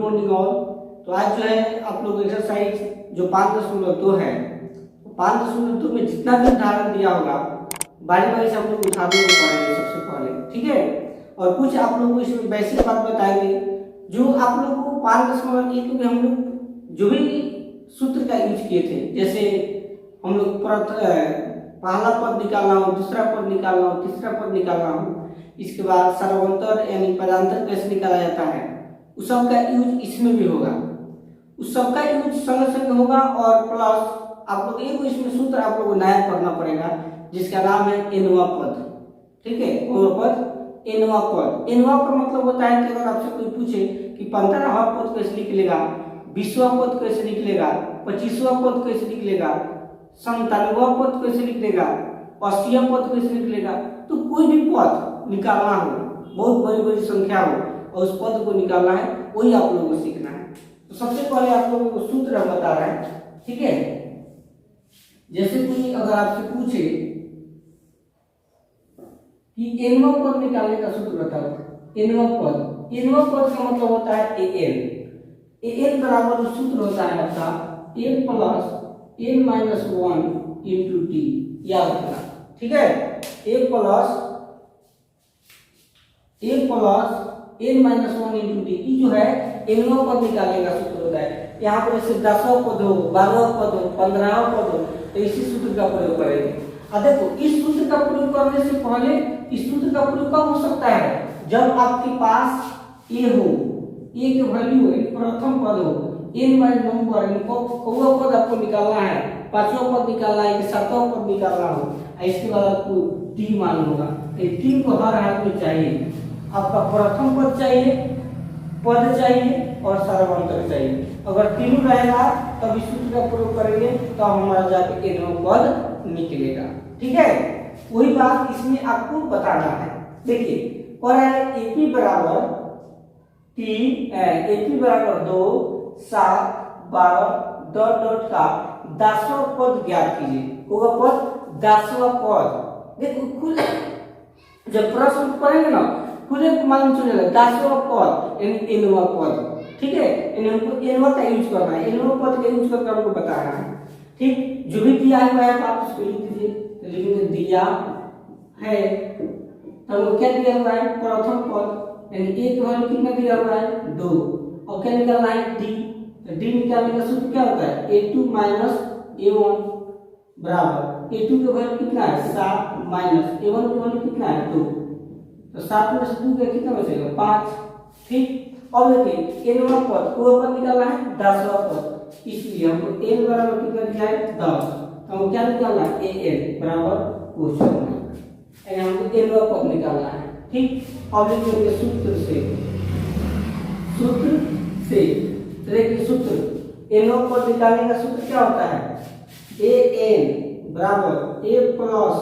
Morning all. तो आज जो है आप लोग एक्सरसाइज जो 5.2 है, 5.2 में जितना भी उदाहरण दिया होगा बारी बारी से आप लोग उठाने को पड़ेंगे सबसे पहले, ठीक है। और कुछ आप लोगों को इसमें बेसिक बात बताएंगे जो आप लोगों को 5.1 में हम लोग जो भी सूत्र का यूज किए थे, जैसे हम लोग पहला पद निकालना हो, दूसरा पद निकालना हो, तीसरा पद निकालना हो, इसके बाद सर्वांतर यानी पदांतर कैसे निकाला जाता है, उस सब का यूज इसमें भी होगा। उस सब का यूज संग संग होगा और प्लस आप लोग एक इसमें सूत्र आप लोगों को नया पढ़ना पड़ेगा जिसका नाम है एनवा पद, ठीक है। कौन पद? एनवा पद। एनवा का मतलब होता है कि अगर आपसे कोई पूछे कि 15वां पद कैसे निकलेगा, 20वां पद कैसे निकलेगा, 25वां पद कैसे निकलेगा, 97वां पद कैसे निकलेगा, 80वां पद कैसे निकलेगा, तो कोई भी पद निकालना हो, बहुत बड़ी बड़ी संख्या हो और उस पद को निकालना है, वही आप लोगों को सीखना है। तो सबसे पहले आप लोगों को सूत्र हम बता रहे हैं, ठीक है। जैसे कोई अगर आपसे पूछे कि एनवा पद निकालने का सूत्र बताओ, एनवा पद का मतलब होता है एन बराबर सूत्र होता है आपका N plus N minus 1 into T, याद रखना, ठीक है। A plus N minus 1 into T जो है एनवा पद निकालने का सूत्र होता है। यहाँ पर जैसे 10वां पद हो, 12वां पद हो, 15वां पद हो, तो इसी सूत्र का प्रयोग करेंगे। अब देखो इस सूत्र का प्रयोग करने से पहले इस सूत्र का प्रयोग कब हो सकता है, जब आपके पास ए हो, ए की वैल्यू है प्रथम पद हो, एन बाय नंबर इनको कौवा पद आपको निकालना है, 5वां पद निकालना है, 7वां पद निकालना हो, इसके बाद आपको टी मान होगा। ये तीन को हर हाथ में चाहिए, आपका प्रथम पद चाहिए, पद चाहिए और सर्वांतर चाहिए। अगर तीनों रहेगा तब इस सूत्र का प्रयोग करेंगे तो हमारा जाके एनवा पद निकलेगा, ठीक है। वही बात इसमें आपको बताना है। देखिए और है एपी बराबर 2 7 12 डॉट डॉट का 10वां पद ज्ञात कीजिए। होगा पद 10वां पद। देखो खुद जब प्रश्न पढ़ेंगे ना खुद मालूम चलेगा 10वां पद यानी एनवा पद, ठीक है। हमको एनवा का यूज करना है, एनवा पद का यूज करके हमको बताना है, ठीक। जो भी दिया हुआ है तो आप उसको लिख दीजिए। तो लिखेंगे दिया है तो क्या दिया हुआ है, प्रथम पद यानी ए की वैल्यू कितना दिया हुआ है 2, और क्या निकालना है डी। तो डी निकालने का सूत्र क्या होता है a2 माइनस a1 बराबर a2 की वैल्यू कितना है 7 माइनस a1 की वैल्यू कितना है 2, तो 7 में से 2 का कितना बचेगा 5, ठीक। अब देखिए एनवा पद को पद निकालना है 10वां पद, इसलिए हमको n बराबर कितना दिया है 10, तो हम क्या निकालना है an बराबर क्वेश्चन में हमको एनवा पद निकालना है, ठीक। अब लिखेंगे सूत्र से देखिए सूत्र एनवा पद निकालने का सूत्र क्या होता है an बराबर a plus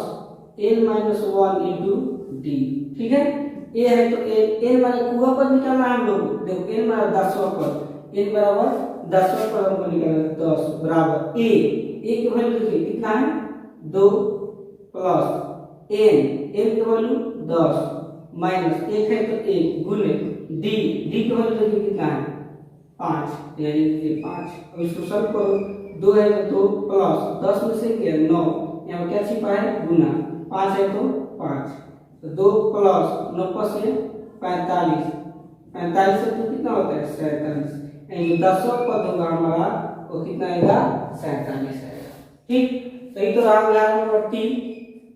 n minus 1 into D, ठीक है। ए है तो n माने पूरा पद निकालना है हम लोग। देखो n माने 10वां पद, n बराबर 10वां पद हमको निकालना है 10 बराबर a की वैल्यू देखिए कितना है 2 प्लस n की वैल्यू 10 माइनस 1 है तो 1 गुने d की वैल्यू देखिए कितना है 5 यानी कि 5। अब इसको सॉल्व करो 2 है तो 2 प्लस 10 में से क्या 9, यहाँ क्या छिपा है गुना, 5 है तो 5, तो 2 प्लस 9 से 45, 45 से तो कितना होता है 47, यानी 10वां पद होगा हमारा वो कितना आएगा 47 आएगा, ठीक। तो ये तो रहा उदाहरण नंबर 3।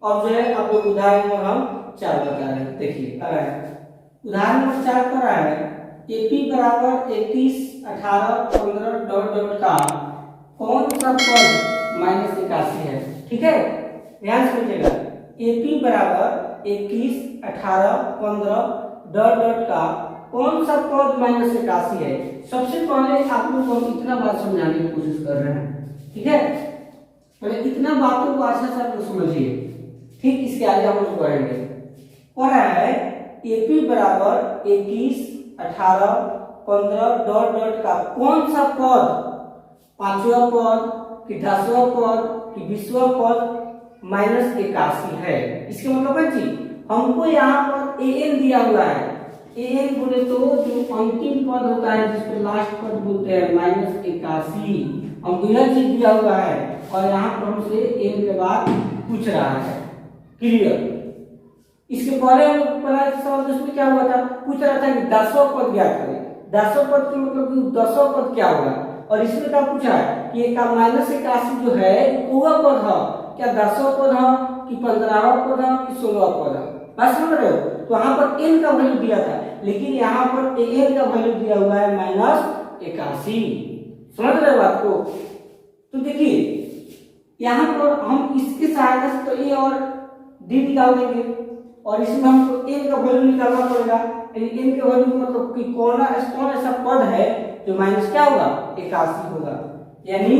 अब जो है आप लोग उदाहरण नंबर हम 4 बता रहे हैं। देखिए आ रहा है उदाहरण नंबर 4 पर रहा है एपी बराबर 21 18 15 डॉट डॉट का कौन सा पद माइनस 81 है, ठीक है। ध्यान से लीजिएगा एपी बराबर 21 18 15 डॉट डॉट का कौन सा पद माइनस 81 है। सबसे पहले आप लोग को इतना बात समझाने की कोशिश कर रहे हैं, ठीक है। पहले इतना बातों को अच्छा से आप लोग समझिए, ठीक। इसके आगे हम लोग पढ़ेंगे। और है एपी बराबर 21 18 15 डॉट डॉट का कौन सा पद 5वां पद कि 10वां पद कि 20वां पद माइनस 81 है। इसके मतलब है जी हमको यहाँ पर an दिया हुआ है, एन बोले तो जो अंतिम पद होता है जिसको लास्ट पद बोलते हैं -81, हमको यह चीज दिया हुआ है और यहाँ पर हमसे एन के बाद पूछ रहा है। क्लियर? इसके पहले हम पढ़ा सवाल उसमें क्या हुआ था, पूछ रहा था कि 10वां पद ज्ञात करें। 10वां पद के मतलब कि 10वां पद क्या होगा, और इसमें क्या पूछा है कि एक -81 जो है पूरा पद है, क्या 10वां पद है कि 15वां पद है कि 16वां पद है, बात समझ रहे हो? तो यहाँ पर n का वैल्यू दिया था, लेकिन यहाँ पर n का वैल्यू दिया हुआ है -81। समझ रहे हो बात को? तो देखिए यहाँ पर हम इसकी सहायता से तो a और d निकाल देंगे और इसमें हमको n का वैल्यू निकालना पड़ेगा। n के वैल्यू मतलब कि कौन ऐसा पद है जो माइनस क्या होगा 81 होगा, यानी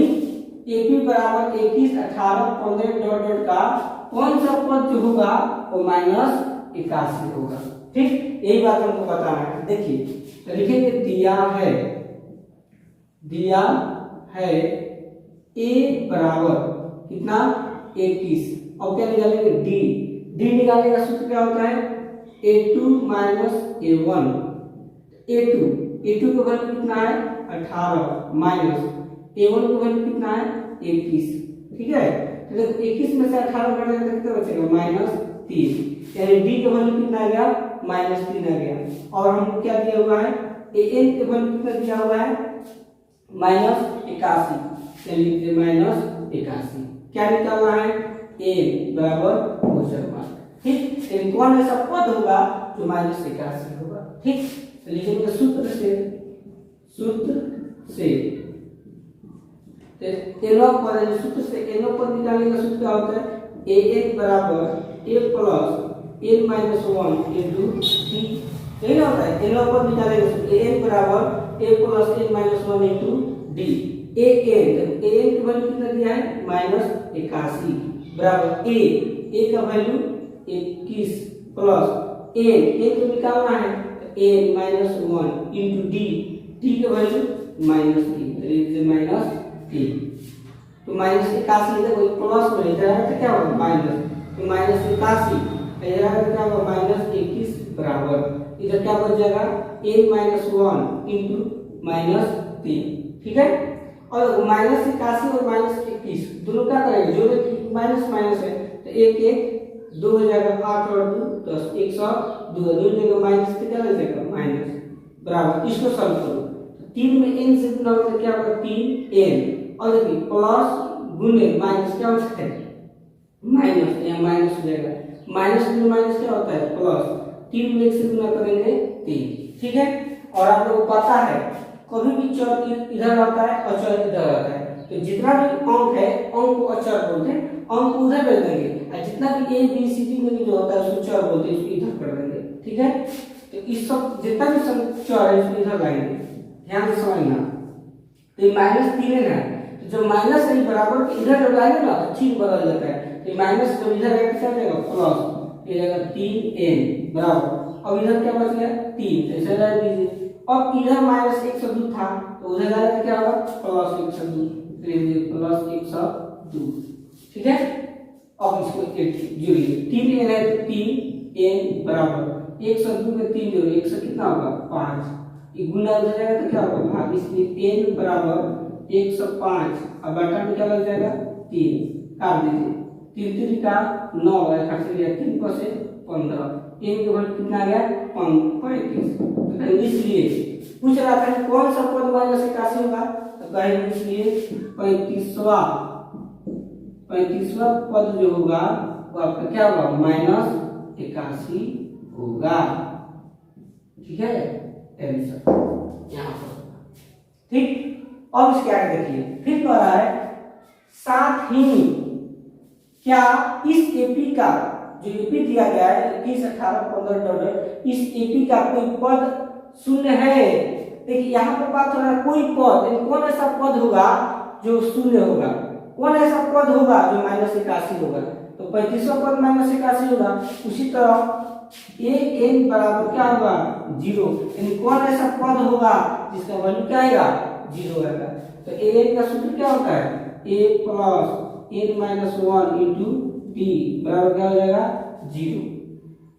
AP बराबर 21, 18, 15 डॉट डॉट का कौन सा पद जो होगा वो -81 होगा। ठीक, यही बात हमको बताना है। देखिए तो लिखेंगे दिया है a बराबर कितना 21, और क्या निकालेंगे d निकालने का सूत्र क्या होता है a2 a1। a2 का वैल्यू कितना है 18 माइनस a1 का वैल्यू कितना है 21। ठीक है, तो देखो 21 में से 18 घटा देंगे तो कितना बचेगा -3, यानी d का वैल्यू कितना आ गया -3 आ गया। और हमको क्या दिया हुआ है an का वैल्यू कितना दिया हुआ है -81, चलिए -81 क्या निकालना है a बराबर क्वेश्चन मार्क। ठीक, तो कौन ऐसा पद होगा जो -81 होगा। ठीक, तो लिखेंगे सूत्र से एनो पद है, सूत्र से एनो पद निकालने का सूत्र क्या होता है an बराबर a plus n minus 1 into d। यही होता है एनो पद निकालने का सूत्र an बराबर a plus n minus 1 into d। an की वैल्यू कितना दिया है -81 बराबर a का वैल्यू 21 प्लस n को निकालना है n माइनस 1 इंटू d का वैल्यू -3 तो -81 इधर कोई प्लस में इधर तो क्या होगा माइनस, तो -81 इधर क्या होगा -21 बराबर इधर क्या बच जाएगा n माइनस 1 इंटू -3। ठीक है, और -81 और -21 दोनों क्या करेंगे जोड़े माइनस माइनस है तो 1 2 हो जाएगा 8 और 2 10 102 2 जगह माइनस कितना लग जाएगा माइनस बराबर। इसको सॉल्व करो तो 3 में n से गुना होगा क्या होगा 3n, और देखिए प्लस गुने माइनस क्या होता है माइनस, यहाँ माइनस हो जाएगा माइनस गुने माइनस क्या होता है प्लस, 3 में 1 से गुना करेंगे 3। ठीक है, और आप लोगों को पता है कभी भी चर इधर आता है और चर इधर आता है, तो जितना भी अंक है अंक को अचर बोलते हैं, अंक को उधर भेज देंगे, और जितना भी a b c d में जो होता है उसको चर बोलते हैं, इसको इधर कर देंगे। ठीक है, तो इस सब जितना भी चर है इसको इधर लाएंगे, ध्यान से समझना। तो -3n है, तो जब माइनस है बराबर के इधर जब लाएंगे ना तो चिन्ह बदल जाता है, तो माइनस जब इधर आएगा क्या जाएगा प्लस, ये जाएगा 3n बराबर, अब इधर क्या बच गया 3, ऐसे रख दीजिए। अब इधर -102 था तो उधर जाएगा क्या होगा +102, प्लस 102। ठीक है, अब इसको जोड़िए 3n है तो 3n बराबर 102 में 3 जोड़िए 1 से कितना होगा 5, ये गुना हो जाएगा तो क्या होगा भाग, इसलिए n बराबर 105 अब बटा में क्या लग जाएगा 3 काट दीजिए 3 3 का 9 है, काट लिया 3 को से 15, n के वैल्यू कितना आ गया 35। तो इसलिए पूछ रहा था कौन सा पद -81 होगा, तो कहेंगे इसलिए 35वां पद जो होगा वो आपका क्या होगा -81 होगा। ठीक है, यहाँ पर ठीक। अब इसके आगे देखिए फिर कह रहा है साथ ही क्या इस एपी का जो एपी दिया गया है 21 18 15 डॉलर, इस एपी का कोई पद शून्य है। देखिए यहाँ पर बात हो रहा है कोई पद, कौन ऐसा पद होगा जो शून्य होगा, कौन ऐसा पद होगा जो -81 होगा, तो 35वां पद -81 होगा। उसी तरह an बराबर क्या होगा 0, यानी कौन ऐसा पद होगा जिसका वैल्यू क्या आएगा 0 आएगा। तो an का सूत्र क्या होता है a plus n minus 1 into d बराबर क्या हो जाएगा 0।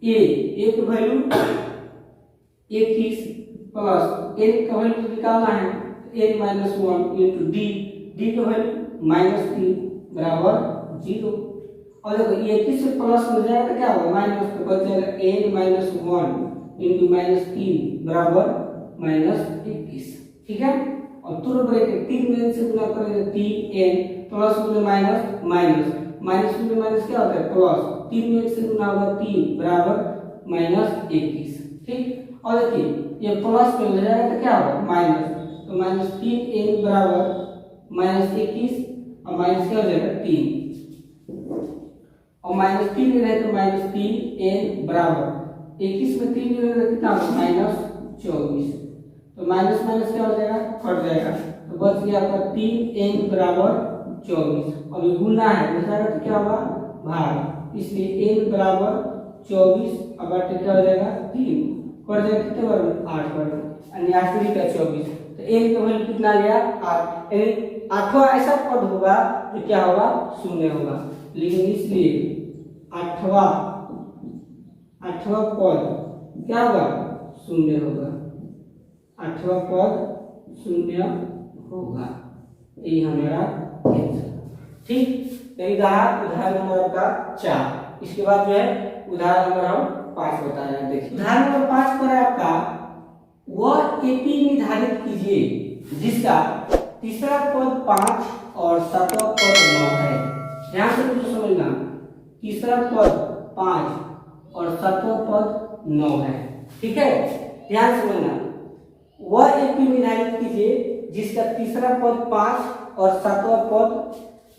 a की वैल्यू 21 प्लस n का वैल्यू निकालना है n minus 1 into D, D का वैल्यू माइनस 3 बराबर 0। और देखो 21 से प्लस में जाएगा तो क्या होगा माइनस, तो बच जाएगा n माइनस 1 इंटू माइनस 3 बराबर माइनस 21। ठीक है, और तुरंत ब्रैकेट 3 में से गुणा करेंगे 3n प्लस में माइनस माइनस, माइनस में माइनस क्या होता है प्लस, 3 में से गुणा होगा 3 बराबर माइनस 21। ठीक, और देखिए ये प्लस में हो जाएगा तो क्या होगा माइनस, तो माइनस 3n बराबर माइनस 21 और माइनस क्या हो जाएगा 3, और माइनस 3 में रहे तो माइनस 3n बराबर 21 में 3 में रहे कितना होगा माइनस 24, तो माइनस माइनस क्या हो जाएगा कट जाएगा, तो बच गया आपका 3n बराबर 24। और ये गुना है हो जाएगा तो क्या होगा भाग, इसलिए n बराबर 24 और बटे क्या हो जाएगा 3, कर जाएगा कितने बार 8 बार, यानी 8 का 24, तो n का वैल्यू कितना गया 8, यानी आठवां ऐसा पद होगा जो क्या होगा शून्य होगा, लेकिन इसलिए आठवां पद क्या होगा शून्य होगा, आठवां पद शून्य होगा, ये हमारा आंसर। ठीक, तो उदाहरण नंबर का 4। इसके बाद जो है उदाहरण नंबर हम 5 बता रहे हैं। देखिए उदाहरण नंबर 5 पर आपका वह एपी निर्धारित कीजिए जिसका तीसरा पद 5 और सातवां पद 9 है। ध्यान से कुछ समझना, तीसरा पद 5 और सातवां पद 9 है। ठीक है, ध्यान से समझना, वह एपी निर्धारित कीजिए जिसका तीसरा पद 5 और सातवां पद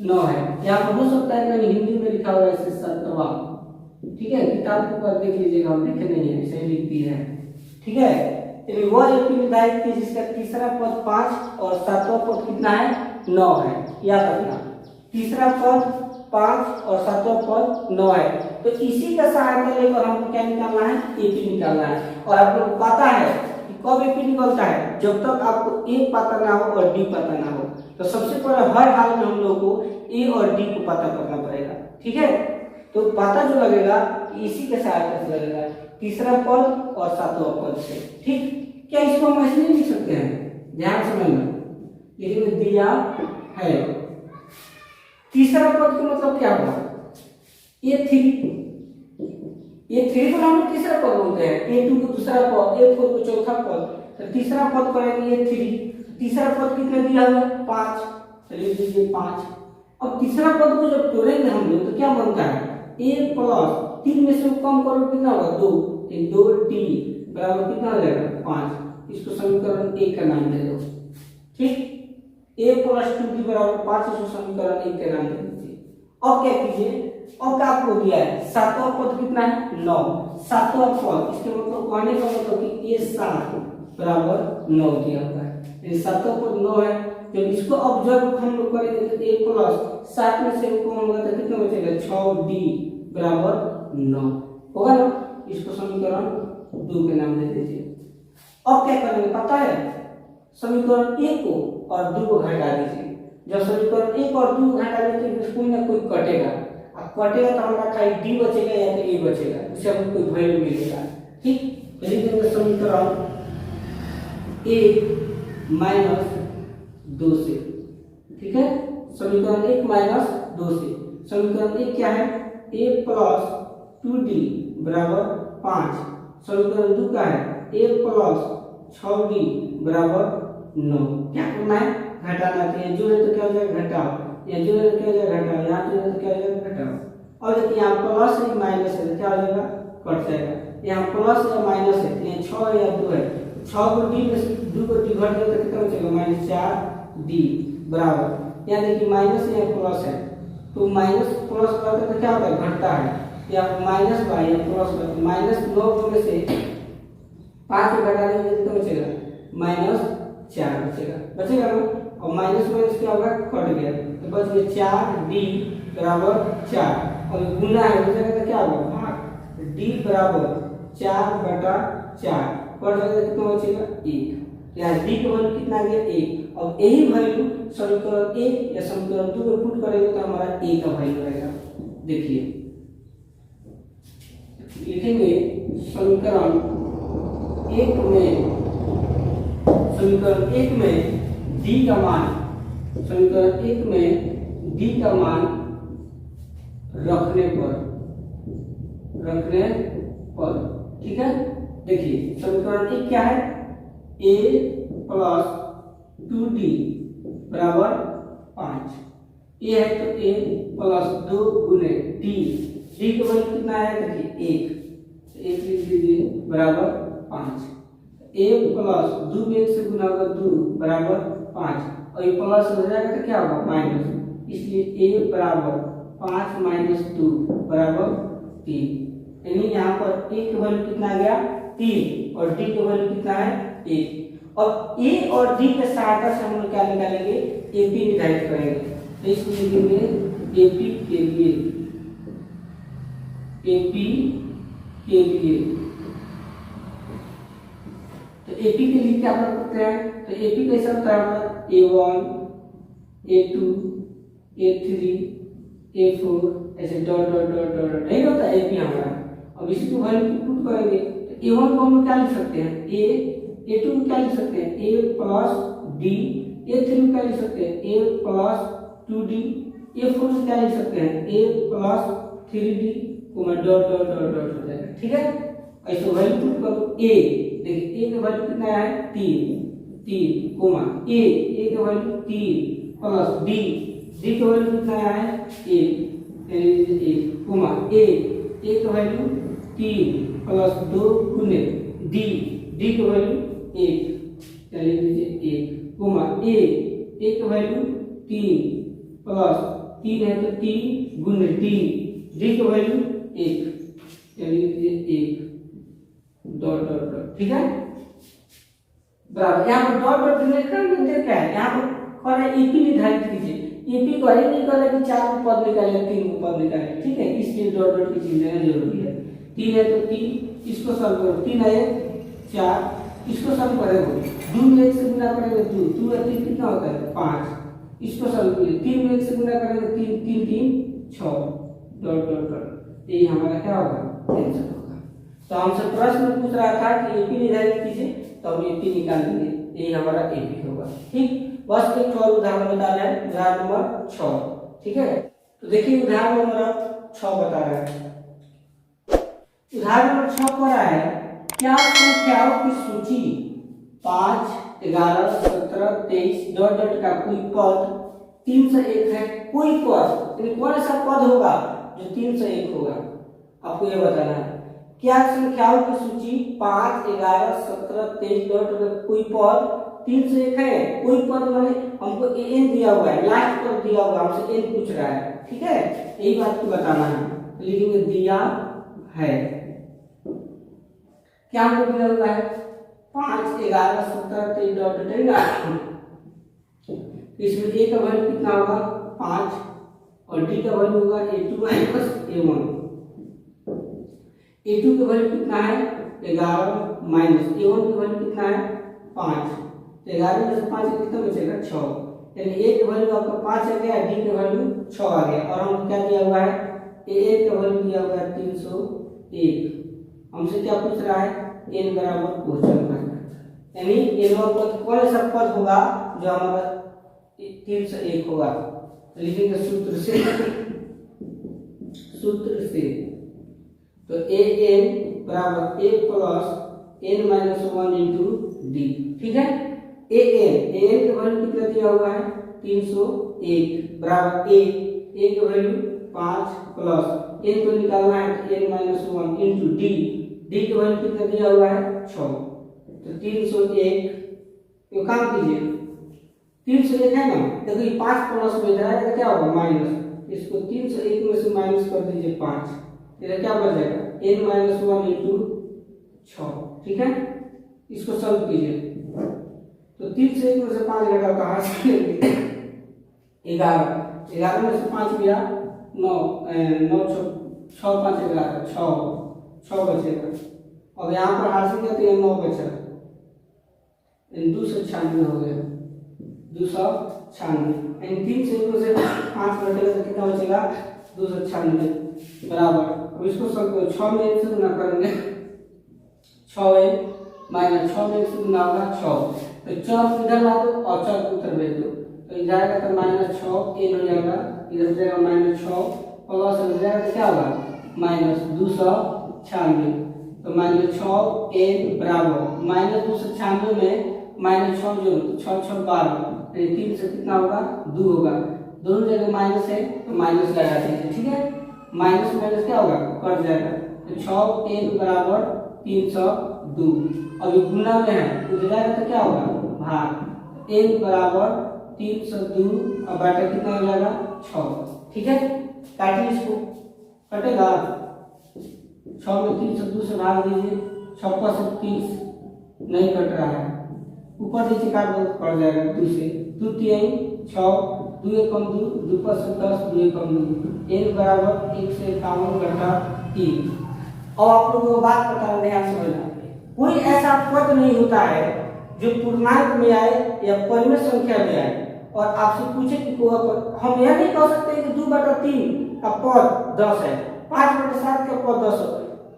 9 है। यहाँ पर हो सकता है मैंने हिंदी में लिखा हुआ है सातवां, ठीक है, किताब को पर देख लीजिएगा, हम लिखे नहीं है, ऐसे लिखती है। ठीक है, तो वह एपी निर्धारित कीजिए जिसका तीसरा पद 5 और सातवां पद कितना है 9 है। याद रखना, तीसरा पद 5 और सातवां पद 9 है, तो इसी का सहायता लेकर हमको क्या निकालना है एपी निकालना है। और आप लोग पता है कब एपी निकलता है, जब तक आपको ए पता ना हो और डी पता ना हो। तो सबसे पहले हर हाल में हम लोग को ए और डी को पता करना पड़ेगा। ठीक है, तो पता जो लगेगा इसी के सहायता से लगेगा, तीसरा पद और सातवां पद से। ठीक, क्या इसको हम ऐसे नहीं लिख सकते हैं, ध्यान समझना, लेकिन दिया है तीसरा पद का मतलब क्या होगा A3, A3 को हम लोग तीसरा पद बोलते हैं, A2 को दूसरा पद, A4 को चौथा पद, तो तीसरा पद करेंगे A3। तीसरा पद कितना दिया हुआ है 5, चलिए दीजिए 5। अब तीसरा पद को जब तोड़ेंगे हम लोग तो क्या बनता है a प्लस 3 में से कम करो कितना होगा 2, 2d बराबर कितना हो जाएगा 5। इसको समीकरण a का नाम दे दो। ठीक, a प्लस 2d बराबर 5, इसको समीकरण a का नाम दे दीजिए। अब क्या कीजिए, अब क्या आपको दिया है सातवां पद कितना है 9, सातवां पद, इसके मतलब कहने का मतलब कि a7 बराबर 9 दिया हुआ है, ये सातवां पद 9 है। जब इसको अब जब हम लोग करेंगे तो a प्लस 7 में से कौन होगा तो कितना बचेगा 6d बराबर 9 होगा ना। इसको समीकरण 2 के नाम दे दीजिए। अब क्या करेंगे पता है, समीकरण 1 को और 2 को घटा दीजिए। जब समीकरण 1 और 2 घटा देंगे तो कोई ना कोई कटेगा, अब कटेगा तो हमारा खाली d बचेगा या तो a बचेगा, उससे हमको कोई वैल्यू मिलेगा। ठीक, यदि समीकरण a माइनस 2 से, ठीक है, समीकरण 1 माइनस 2 से, समीकरण 1 क्या है a प्लस 2d बराबर 5, समीकरण 2 का है a प्लस 6d बराबर 9। क्या करना है घटाना, तो ये जो है तो क्या हो जाएगा घटाओ, ये जो है तो क्या हो जाएगा घटाओ, यहाँ जो है तो क्या हो जाएगा घटाओ। और देखिए यहाँ प्लस है माइनस है तो क्या हो जाएगा कट जाएगा, यहाँ प्लस या माइनस है तो यहाँ 6 या 2 है, 6 को d में से 2 को d घट जाए तो कितना बचेगा -4d बराबर, यहाँ देखिए माइनस है या प्लस है, तो माइनस प्लस करते तो क्या होता है घटता है, या माइनस बाय या प्लस बाय, -9 में से 5 को घटा देंगे कितना बचेगा -4 बचेगा ना। और माइनस माइनस क्या होगा कट गया, तो बच गया 4d बराबर 4, और गुना है तो क्या होगा भाग, d बराबर 4/4 कट जाएगा कितना बचेगा 1, यहाँ d का वैल्यू कितना आ गया 1। अब यही वैल्यू समीकरण 1 या समीकरण 2 में पुट करेंगे तो हमारा a का वैल्यू रहेगा। देखिए लिखेंगे समीकरण एक में समीकरण एक में डी का मान, समीकरण एक में डी का मान रखने पर, ठीक है। देखिए समीकरण एक क्या है, a प्लस 2d बराबर 5, ये है तो a प्लस 2 गुने d, d का वैल्यू कितना है, देखिए 1 लिख दीजिए बराबर 5, a प्लस 2 में 1 से गुना होगा 2 बराबर 5 और ये प्लस हो जाएगा तो क्या होगा माइनस, इसलिए a बराबर 5 माइनस 2 बराबर 3, यानी यहाँ पर a का वैल्यू कितना आ गया 3 और d का वैल्यू कितना है 1। और a और d के सहायता से हम लोग क्या निकालेंगे, AP निर्धारित करेंगे। तो इसको लिखेंगे AP के लिए, AP के लिए, तो AP के लिए क्या कर सकते हैं, तो AP कैसा होता है हमारा A1 A2 A3 A4 ऐसे डॉट डॉट डॉट डॉट नहीं होता है AP हमारा। अब इसी को वैल्यू पुट करेंगे तो A1 को हम क्या लिख सकते हैं, A2 को क्या लिख सकते हैं A प्लस D, A3 को क्या लिख सकते हैं A प्लस 2D, A4 को क्या लिख सकते हैं A प्लस 3D को मैं डॉट डॉट डॉट डॉट हो जाएगा, ठीक है। ऐसे वैल्यू पुट करो A, देखिए A का वैल्यू कितना है 3 कोमा A का वैल्यू 3 प्लस D का वैल्यू कितना है 1 कोमा A का वैल्यू 3 प्लस 2 गुने D का वैल्यू 1, चलिए लीजिए 1 कोमा A का वैल्यू 3 प्लस 3 है तो 3 गुने D का वैल्यू 1, चलिए लीजिए 1 डॉट डॉट डॉट, ठीक है बराबर। यहाँ पर डॉट डॉट निर्धारित क्या है, यहाँ पर AP निर्धारित कीजिए, AP को नहीं कर कि 4 पद निकाले 3 पद निकाले, ठीक है, इसलिए डॉट डॉट की चीज लेना जरूरी है। 3 है तो 3, इसको सॉल्व करो, 3 है 4, इसको सॉल्व करेंगे 2 में 1 से गुना करेंगे 2 है 3 कितना होता है 5, इसको सॉल्व करिए 3 में 1 से गुना करेंगे 3 3 6 डॉट डॉट डॉट, ये हमारा क्या होगा आंसर होगा। तो हमसे प्रश्न पूछ रहा था कि AP निर्धारित कीजिए, तो हम AP निकाल लेंगे, यही हमारा AP होगा, ठीक। बस एक और उदाहरण बता रहे हैं, उदाहरण नंबर 6, ठीक है। तो देखिए उदाहरण नंबर 6 बता रहे हैं, उदाहरण नंबर 6 कह रहा है क्या संख्याओं की सूची 5 11 17 23 डॉट डॉट का कोई पद 3 से 1 है, कोई पद यानी कौन सा पद होगा जो 3 से 1 होगा, आपको यह बताना है। क्या संख्याओं की सूची 5 11 17 23 डॉट डॉट कोई पद 3 से 1 है, कोई पद माने हमको n दिया हुआ है, लास्ट पद दिया हुआ, हमसे n पूछ रहा है, ठीक है, यही बात को बताना है। लिखेंगे दिया है, क्या हमको दिया हुआ है 5 11 17 23 डॉट डॉट है ना, इसमें a का वैल्यू कितना होगा 5 और d का वैल्यू होगा A2 माइनस A1, A2 का वैल्यू कितना है 11 माइनस A1 का वैल्यू कितना है 5, तो 11 में से 5 कितना बचेगा 6, यानी A का वैल्यू आपका 5 आ गया, D का वैल्यू 6 आ गया, और हमको क्या दिया हुआ है A का वैल्यू दिया हुआ है 301, हमसे क्या पूछ रहा है n बराबर क्वेश्चन मार्क, यानी n पद कौन सा पद होगा जो हमारा 3 से 1 होगा। तो लिखेंगे सूत्र से तो an बराबर a plus n minus 1 into D, ठीक है। an का वैल्यू कितना दिया हुआ है 301 बराबर a का वैल्यू 5 प्लस n को निकालना है तो n माइनस 1 इंटू डी का वैल्यू कितना दिया हुआ है 6, तो 301 तो काम कीजिए 301 है ना, देखो ये 5 प्लस में जाएगा क्या होगा माइनस, इसको 301 में से माइनस कर दीजिए 5, इधर क्या बच जाएगा n माइनस 1 इंटू 6, ठीक है, इसको सॉल्व कीजिए तो 301 में से 5 घटा कहाँ से 11 में से 5 गया 9 9 6 5 11 6 बचेगा, और यहाँ पर हासिल किया तो ये 9 बचा, 296 हो गया 296, यानी 3 से 1 से 5 घटेगा तो कितना बचेगा 296 बराबर। अब इसको सब 6 में 1 से गुना करेंगे 6 है माइनस 6 में से गुना होगा 6, तो 4 इधर ला दो और 4 को उधर भेज दो, तो इधर जाएगा तो माइनस 6 एन हो जाएगा, इधर जाएगा माइनस 6 प्लस हो जाएगा तो क्या होगा माइनस 296, तो माइनस 6 एन बराबर माइनस 296 में माइनस 6 जोड़ो तो 6 6 12, 3 से कितना होगा 2 होगा, दोनों जगह माइनस है तो माइनस लगा दीजिए, ठीक है, माइनस माइनस क्या होगा कट जाएगा, तो 6 एन बराबर 302, अभी गुना में है तो जाएगा तो क्या होगा भाग, एन बराबर 302 और बटा कितना हो जाएगा 6, ठीक है, काटिए इसको, कटेगा 6 में 302 से भाग दीजिए, 6 पर से 30 नहीं कट रहा है, ऊपर नीचे काट दो पड़ जाएगा 2 से, 2 3 6, 2 1 कम 2, 2 पर से 10, 2 1 कम 2, n बराबर 151 घटा 3। अब आप लोगों को बात बता रहे हैं समझना, कोई ऐसा पद नहीं होता है जो पूर्णांक में आए या परिमेय संख्या में आए और आपसे पूछे कि हम यह नहीं कह सकते कि 2/3 का पद 10 है, 5/7 का पद 10 है,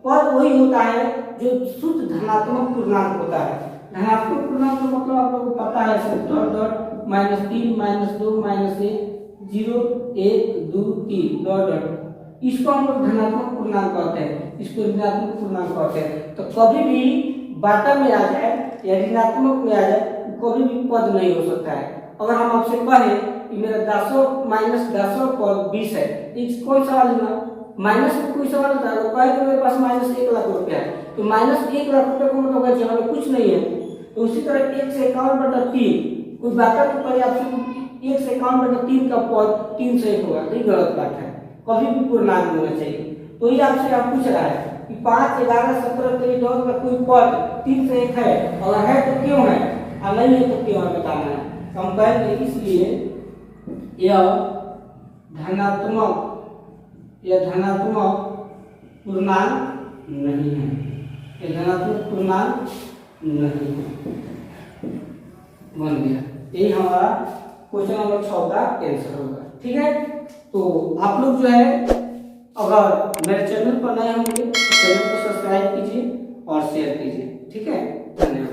पद वही होता है जो शुद्ध धनात्मक पूर्णांक होता है। धनात्मक पूर्णांक मतलब आप लोगों को पता है सब डॉट डॉट -3 -2 -1 0 1 2 3 डॉट डॉट, इसको हम लोग धनात्मक पूर्णांक कहते हैं, इसको ऋणात्मक पूर्णांक कहते हैं। तो कभी भी बाटा में आ जाए या ऋणात्मक में आ जाए कभी भी पद नहीं हो सकता है। अगर हम आपसे कहें कि मेरा 10 पद 20 है, इस कौन सवाल लेना, माइनस में कोई सवाल होता है, कहे तो मेरे पास -1 लाख रुपया है, तो -1 लाख रुपये को मतलब जगह कुछ नहीं है, तो उसी तरह 1 से 51/3 कोई बाटा तो करे आपसे 1 से 51/3 का पद 3 से 1 होगा, तो ये गलत बात है, कभी भी पूर्णांक होना चाहिए। तो ये आपसे आप पूछ रहा है कि 5 11 17 23 10 का कोई पद 3 से 1 है, अगर है तो क्यों है और नहीं है तो क्यों है बताना है। हम कहेंगे इसलिए यह धनात्मक पूर्णांक नहीं है, ये धनात्मक पूर्णांक नहीं है, बन गया, यही हमारा क्वेश्चन नंबर 6 का आंसर होगा, ठीक है। तो आप लोग जो है अगर मेरे चैनल पर नए होंगे तो चैनल को सब्सक्राइब कीजिए और शेयर कीजिए, ठीक है, धन्यवाद।